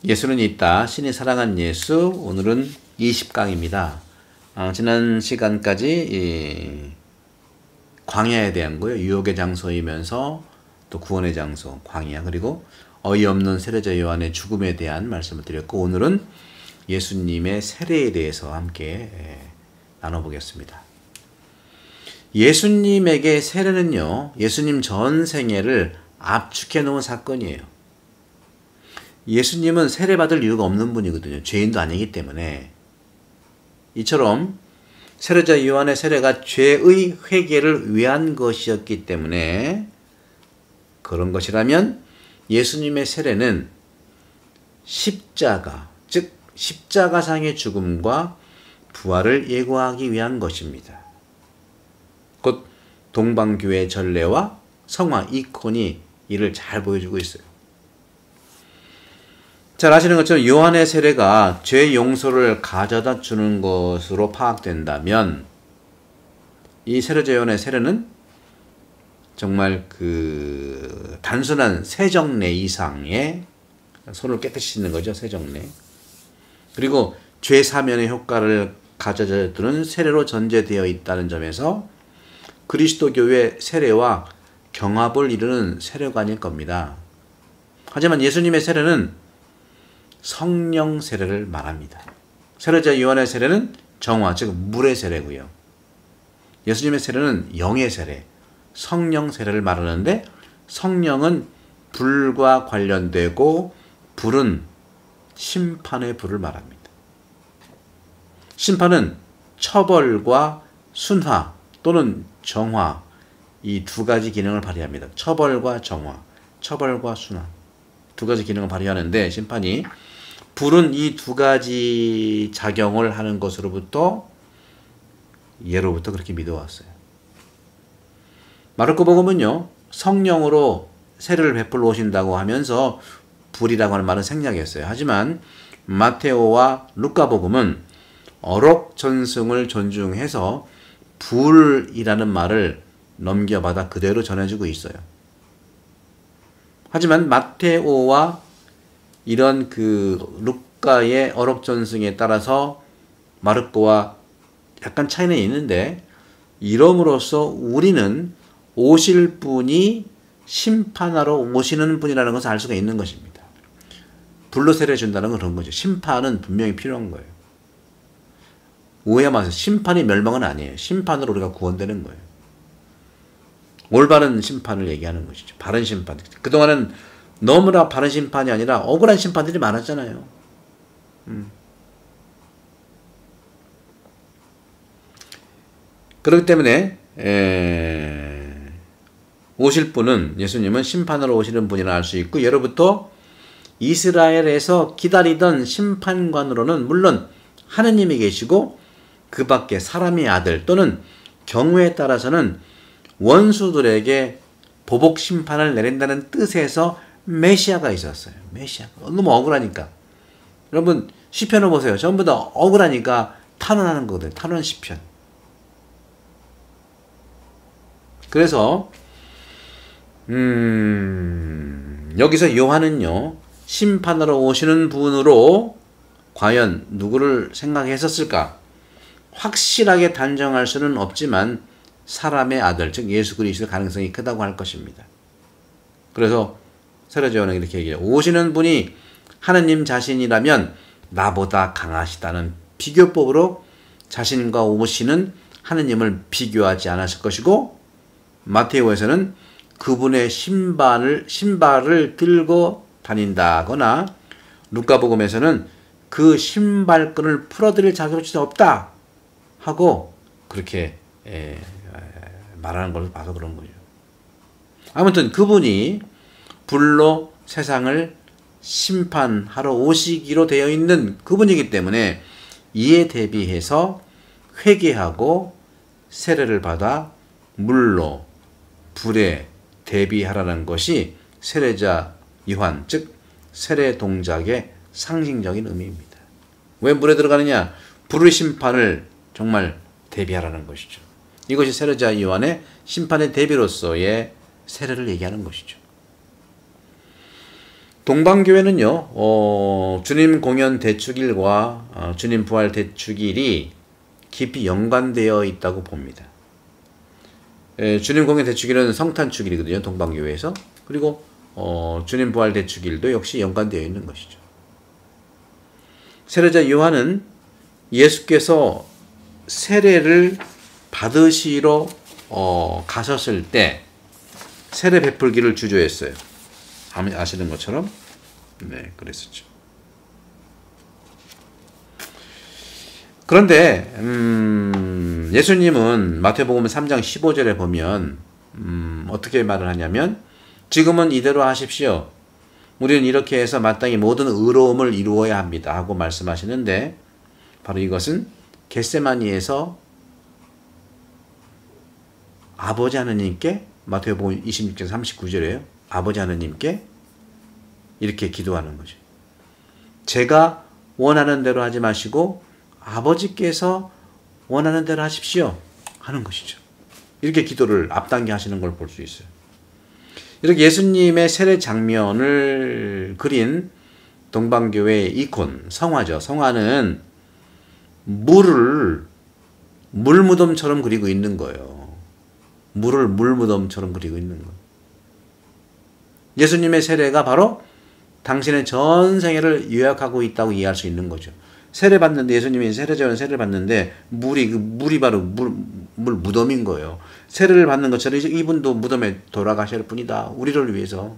예수는 있다. 신이 사랑한 예수. 오늘은 20강입니다. 지난 시간까지 광야에 대한 거요. 유혹의 장소이면서 또 구원의 장소, 광야. 그리고 어이없는 세례자 요한의 죽음에 대한 말씀을 드렸고, 오늘은 예수님의 세례에 대해서 함께 나눠보겠습니다. 예수님에게 세례는요, 예수님 전 생애를 압축해 놓은 사건이에요. 예수님은 세례받을 이유가 없는 분이거든요. 죄인도 아니기 때문에. 이처럼 세례자 요한의 세례가 죄의 회개를 위한 것이었기 때문에, 그런 것이라면 예수님의 세례는 십자가, 즉 십자가상의 죽음과 부활을 예고하기 위한 것입니다. 곧 동방교회 전례와 성화, 이콘이 이를 잘 보여주고 있어요. 잘 아시는 것처럼 요한의 세례가 죄 용서를 가져다 주는 것으로 파악된다면, 이 세례자 요한의 세례는 정말 단순한 세정례 이상의, 손을 깨끗이 씻는 거죠, 세정례. 그리고 죄 사면의 효과를 가져다 주는 세례로 전제되어 있다는 점에서 그리스도교의 세례와 경합을 이루는 세례가 아닐 겁니다. 하지만 예수님의 세례는 성령 세례를 말합니다. 세례자 요한의 세례는 정화, 즉 물의 세례고요. 예수님의 세례는 영의 세례, 성령 세례를 말하는데, 성령은 불과 관련되고 불은 심판의 불을 말합니다. 심판은 처벌과 순화 또는 정화, 이 두 가지 기능을 발휘합니다. 처벌과 정화, 처벌과 순화, 두 가지 기능을 발휘하는데, 심판이 불은 이 두 가지 작용을 하는 것으로부터, 예로부터 그렇게 믿어왔어요. 마르코 복음은요, 성령으로 세례를 베풀러 오신다고 하면서 불이라고 하는 말은 생략했어요. 하지만 마테오와 루카 복음은 어록 전승을 존중해서 불이라는 말을 넘겨받아 그대로 전해주고 있어요. 하지만 마테오와 이런 루카의 어록 전승에 따라서 마르코와 약간 차이는 있는데, 이럼으로써 우리는 오실 분이 심판하러 오시는 분이라는 것을 알 수가 있는 것입니다. 불로 세례 준다는 건 그런 거죠. 심판은 분명히 필요한 거예요. 오해 마세요. 심판이 멸망은 아니에요. 심판으로 우리가 구원되는 거예요. 올바른 심판을 얘기하는 것이죠. 바른 심판. 그동안은 너무나 바른 심판이 아니라 억울한 심판들이 많았잖아요. 그렇기 때문에 오실 분은, 예수님은 심판으로 오시는 분이라 알 수 있고, 예로부터 이스라엘에서 기다리던 심판관으로는 물론 하느님이 계시고, 그 밖에 사람의 아들 또는 경우에 따라서는 원수들에게 보복 심판을 내린다는 뜻에서 메시아가 있었어요. 메시아. 너무 억울하니까. 여러분 시편을 보세요. 전부 다 억울하니까 탄원하는 거거든요. 탄원 시편. 그래서 여기서 요한은요, 심판하러 오시는 분으로 과연 누구를 생각했었을까? 확실하게 단정할 수는 없지만 사람의 아들, 즉 예수 그리스도의 가능성이 크다고 할 것입니다. 그래서 세례자 요한은 이렇게 얘기해요. 오시는 분이 하느님 자신이라면 나보다 강하시다는 비교법으로 자신과 오시는 하느님을 비교하지 않았을 것이고, 마테오에서는 그분의 신발을 들고 다닌다거나, 루카복음에서는 그 신발끈을 풀어드릴 자격이 없다 하고 그렇게 말하는 걸 봐서 그런 거죠. 아무튼 그분이 불로 세상을 심판하러 오시기로 되어 있는 그분이기 때문에, 이에 대비해서 회개하고 세례를 받아 물로, 불에 대비하라는 것이 세례자 요한, 즉 세례 동작의 상징적인 의미입니다. 왜 물에 들어가느냐? 불의 심판을 정말 대비하라는 것이죠. 이것이 세례자 요한의 심판의 대비로서의 세례를 얘기하는 것이죠. 동방교회는요, 주님 공연 대축일과 주님 부활 대축일이 깊이 연관되어 있다고 봅니다. 주님 공연 대축일은 성탄축일이거든요, 동방교회에서. 그리고 주님 부활 대축일도 역시 연관되어 있는 것이죠. 세례자 요한은 예수께서 세례를 받으시러 가셨을 때 세례 베풀기를 주저했어요. 아시는 것처럼 네, 그랬었죠. 그런데 예수님은 마태복음 3장 15절에 보면 어떻게 말을 하냐면 지금은 이대로 하십시오. 우리는 이렇게 해서 마땅히 모든 의로움을 이루어야 합니다 하고 말씀하시는데 바로 이것은 겟세마니에서 아버지 하느님께 마태복음 26장 39절에요. 아버지 하느님께 이렇게 기도하는 거죠. 제가 원하는 대로 하지 마시고 아버지께서 원하는 대로 하십시오 하는 것이죠. 이렇게 기도를 앞당겨 하시는 걸 볼 수 있어요. 이렇게 예수님의 세례 장면을 그린 동방교회의 이콘, 성화죠. 성화는 물을 물무덤처럼 그리고 있는 거예요. 물을 물무덤처럼 그리고 있는 거예요. 예수님의 세례가 바로 당신의 전 생애를 요약하고 있다고 이해할 수 있는 거죠. 세례 받는데 예수님이 세례자는 세례를 받는데 물이 바로 물 무덤인 거예요. 세례를 받는 것처럼 이분도 무덤에 돌아가실 뿐이다. 우리를 위해서.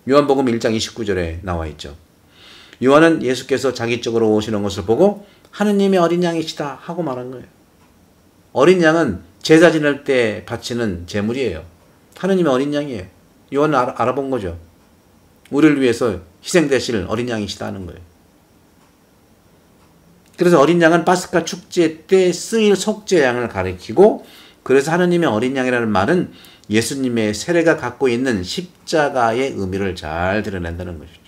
요한복음 1장 29절에 나와 있죠. 요한은 예수께서 자기 쪽으로 오시는 것을 보고 하느님의 어린 양이시다 하고 말한 거예요. 어린 양은 제사 지낼 때 바치는 제물이에요. 하느님의 어린 양이에요. 요한은 알아본 거죠. 우리를 위해서 희생되실 어린 양이시다 하는 거예요. 그래서 어린 양은 파스카 축제 때 쓰일 속죄양을 가리키고 그래서 하느님의 어린 양이라는 말은 예수님의 세례가 갖고 있는 십자가의 의미를 잘 드러낸다는 것이죠.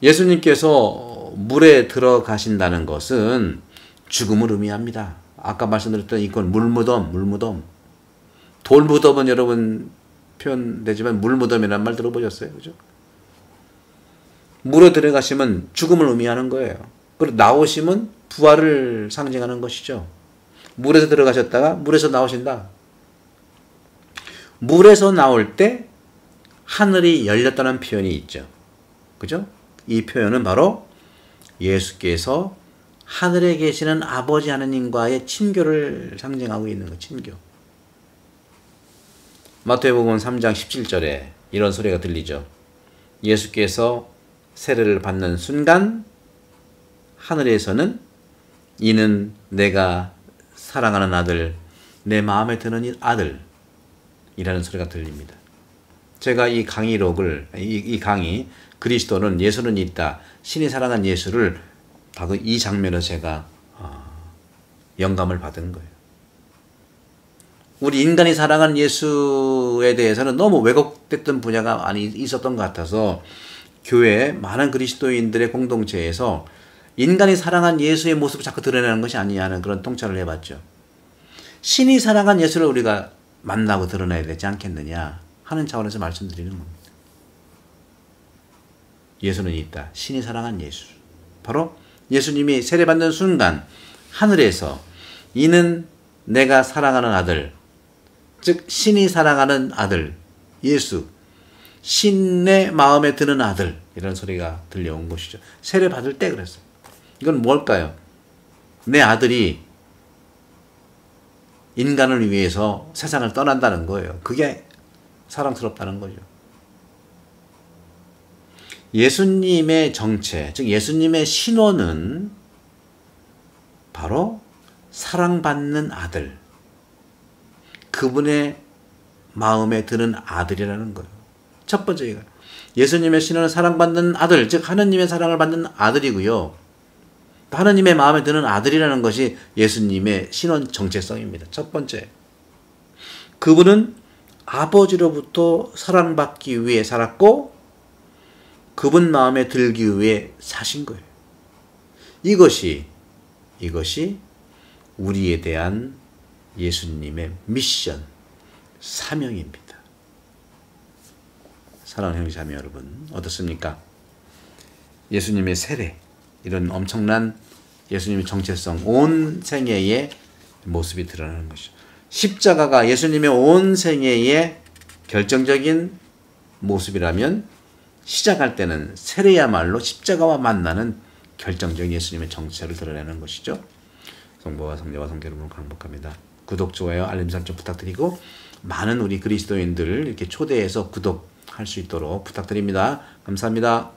예수님께서 물에 들어가신다는 것은 죽음을 의미합니다. 아까 말씀드렸던 이건 물무덤. 돌무덤은 여러분 표현되지만 물무덤이라는 말 들어보셨어요? 그죠? 물에 들어가시면 죽음을 의미하는 거예요. 그리고 나오시면 부활을 상징하는 것이죠. 물에서 들어가셨다가 물에서 나오신다. 물에서 나올 때 하늘이 열렸다는 표현이 있죠. 그죠? 이 표현은 바로 예수께서 하늘에 계시는 아버지 하느님과의 친교를 상징하고 있는 거, 친교. 마태복음 3장 17절에 이런 소리가 들리죠. 예수께서 세례를 받는 순간 하늘에서는 이는 내가 사랑하는 아들, 내 마음에 드는 아들 이라는 소리가 들립니다. 제가 이 강의록을 이 강의 그리스도는 예수는 있다. 신이 사랑한 예수를 바로 이 장면에서 제가 영감을 받은 거예요. 우리 인간이 사랑하는 예수에 대해서는 너무 왜곡됐던 분야가 많이 있었던 것 같아서 교회 많은 그리스도인들의 공동체에서 인간이 사랑한 예수의 모습을 자꾸 드러내는 것이 아니냐 하는 그런 통찰을 해봤죠. 신이 사랑한 예수를 우리가 만나고 드러내야 되지 않겠느냐 하는 차원에서 말씀드리는 겁니다. 예수는 있다. 신이 사랑한 예수. 바로 예수님이 세례받는 순간 하늘에서 이는 내가 사랑하는 아들, 즉 신이 사랑하는 아들, 예수, 신의 마음에 드는 아들 이런 소리가 들려온 것이죠. 세례받을 때 그랬어요. 이건 뭘까요? 내 아들이 인간을 위해서 세상을 떠난다는 거예요. 그게 사랑스럽다는 거죠. 예수님의 정체, 즉 예수님의 신호는 바로 사랑받는 아들, 그분의 마음에 드는 아들이라는 거예요. 첫 번째가 예수님의 신호는 사랑받는 아들, 즉 하느님의 사랑을 받는 아들이고요. 하느님의 마음에 드는 아들이라는 것이 예수님의 신원 정체성입니다. 첫 번째, 그분은 아버지로부터 사랑받기 위해 살았고 그분 마음에 들기 위해 사신 거예요. 이것이 우리에 대한 예수님의 미션, 사명입니다. 사랑하는 형제자매 여러분, 어떻습니까? 예수님의 세례, 이런 엄청난 예수님의 정체성, 온 생애의 모습이 드러나는 것이죠. 십자가가 예수님의 온 생애의 결정적인 모습이라면 시작할 때는 세례야말로 십자가와 만나는 결정적인 예수님의 정체를 드러내는 것이죠. 성부와 성자와 성자 여러분을 강복합니다. 구독, 좋아요, 알림 설정 부탁드리고 많은 우리 그리스도인들 이렇게 초대해서 구독할 수 있도록 부탁드립니다. 감사합니다.